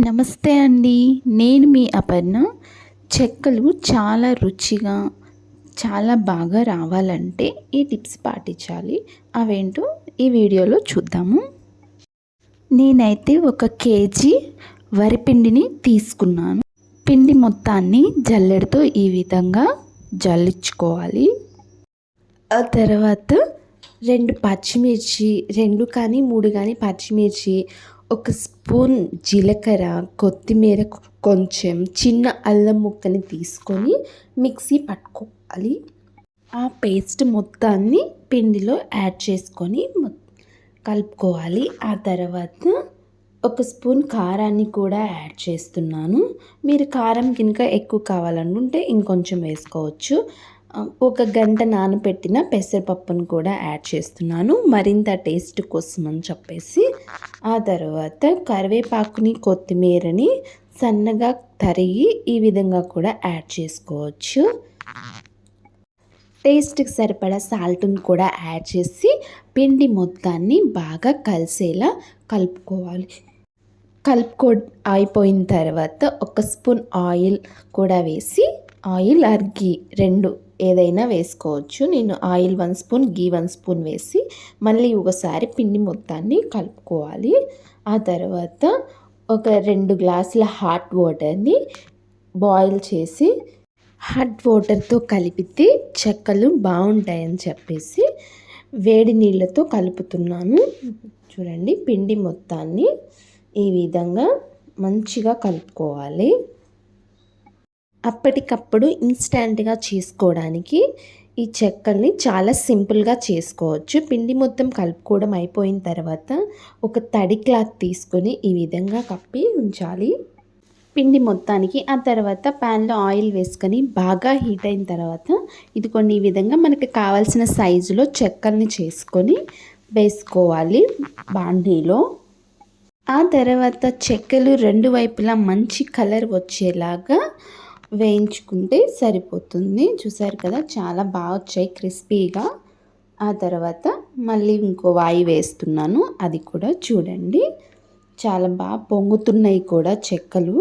నమస్తే అండి. నేను మీ అపర్ణ. చెక్కలు చాలా రుచిగా, చాలా బాగా రావాలంటే ఈ టిప్స్ పాటించాలి. అవేంటో ఈ వీడియోలో చూద్దాము. నేనైతే 1 కేజీ వరిపిండిని తీసుకున్నాను. పిండి మొత్తాన్ని జల్లెడతో ఈ విధంగా జల్లించుకోవాలి. ఆ తర్వాత 2 పచ్చిమిర్చి, 2 కానీ 3 కానీ పచ్చిమిర్చి, 1 స్పూన్ జీలకర్ర, కొత్తిమీర, కొంచెం చిన్న అల్లం ముక్కని తీసుకొని మిక్సీ పట్టుకోవాలి. ఆ పేస్ట్ మొత్తాన్ని పిండిలో యాడ్ చేసుకొని కలుపుకోవాలి. ఆ తర్వాత 1 స్పూన్ కారాన్ని కూడా యాడ్ చేస్తున్నాను. మీరు కారం కనుక ఎక్కువ కావాలనుకుంటే ఇంకొంచెం వేసుకోవచ్చు. 1 గంట నానబెట్టిన పెసరపప్పును కూడా యాడ్ చేస్తున్నాను, మరింత టేస్ట్ కోసం అని చెప్పేసి. ఆ తర్వాత కరివేపాకుని, కొత్తిమీరని సన్నగా తరిగి ఈ విధంగా కూడా యాడ్ చేసుకోవచ్చు. టేస్ట్కి సరిపడా సాల్ట్ని కూడా యాడ్ చేసి పిండి మొత్తాన్ని బాగా కలిసేలా కలుపుకోవాలి. అయిపోయిన తర్వాత 1 స్పూన్ ఆయిల్ కూడా వేసి, ఆయిల్ ఆర్ ఘీ 2 ఏదైనా వేసుకోవచ్చు. నేను ఆయిల్ 1 స్పూన్, ఘీ 1 స్పూన్ వేసి మళ్ళీ ఒకసారి పిండి మొత్తాన్ని కలుపుకోవాలి. ఆ తర్వాత ఒక 2 గ్లాసుల హాట్ వాటర్ని బాయిల్ చేసి హాట్ వాటర్తో కలిపితే చెక్కలు బాగుంటాయని చెప్పేసి వేడి నీళ్ళతో కలుపుతున్నాను. చూడండి, పిండి మొత్తాన్ని ఈ విధంగా మంచిగా కలుపుకోవాలి. అప్పటికప్పుడు ఇన్స్టెంట్గా చేసుకోవడానికి ఈ చెక్కల్ని చాలా సింపుల్గా చేసుకోవచ్చు. పిండి మొత్తం కలుపుకోవడం అయిపోయిన తర్వాత ఒక తడి క్లాత్ తీసుకొని ఈ విధంగా కప్పి ఉంచాలి పిండి మొత్తానికి. ఆ తర్వాత ప్యాన్లో ఆయిల్ వేసుకొని బాగా హీట్ అయిన తర్వాత ఇదిగోండి ఈ విధంగా మనకి కావాల్సిన సైజులో చెక్కల్ని చేసుకొని వేసుకోవాలి బాండీలో. ఆ తర్వాత చెక్కలు 2 వైపులా మంచి కలర్ వచ్చేలాగా వేయించుకుంటే సరిపోతుంది. చూసారు కదా, చాలా బాగా వచ్చాయి క్రిస్పీగా. ఆ తర్వాత మళ్ళీ ఇంకో వాయి వేస్తున్నాను, అది కూడా చూడండి. చాలా బాగా పొంగుతున్నాయి కూడా చెక్కలు,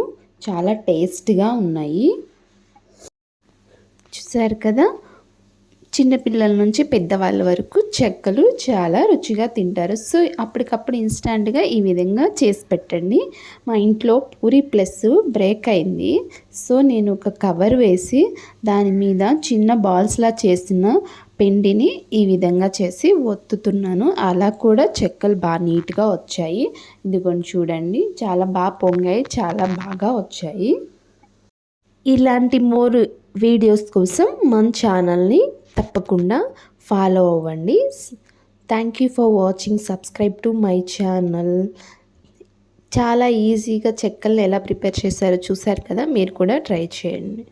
చాలా టేస్ట్గా ఉన్నాయి. చూసారు కదా, చిన్నపిల్లల నుంచి పెద్దవాళ్ళ వరకు చెక్కలు చాలా రుచిగా తింటారు. సో అప్పటికప్పుడు ఇన్స్టాంట్గా ఈ విధంగా చేసి పెట్టండి. మా ఇంట్లో పూరి ప్లస్ బ్రేక్ అయింది, సో నేను ఒక కవర్ వేసి దాని మీద చిన్న బాల్స్లా చేసిన పిండిని ఈ విధంగా చేసి ఒత్తుతున్నాను. అలా కూడా చెక్కలు బాగా నీట్గా వచ్చాయి. ఇదిగోండి చూడండి, చాలా బాగా పొంగాయి, చాలా బాగా వచ్చాయి. ఇలాంటి మోర్ వీడియోస్ కోసం మన ఛానల్ని తప్పకుండా ఫాలో అవ్వండి. Thank you for watching. Subscribe to my channel. చాలా ఈజీగా చెక్కల్ని ఎలా ప్రిపేర్ చేశారో చూసారు కదా, మీరు కూడా ట్రై చేయండి.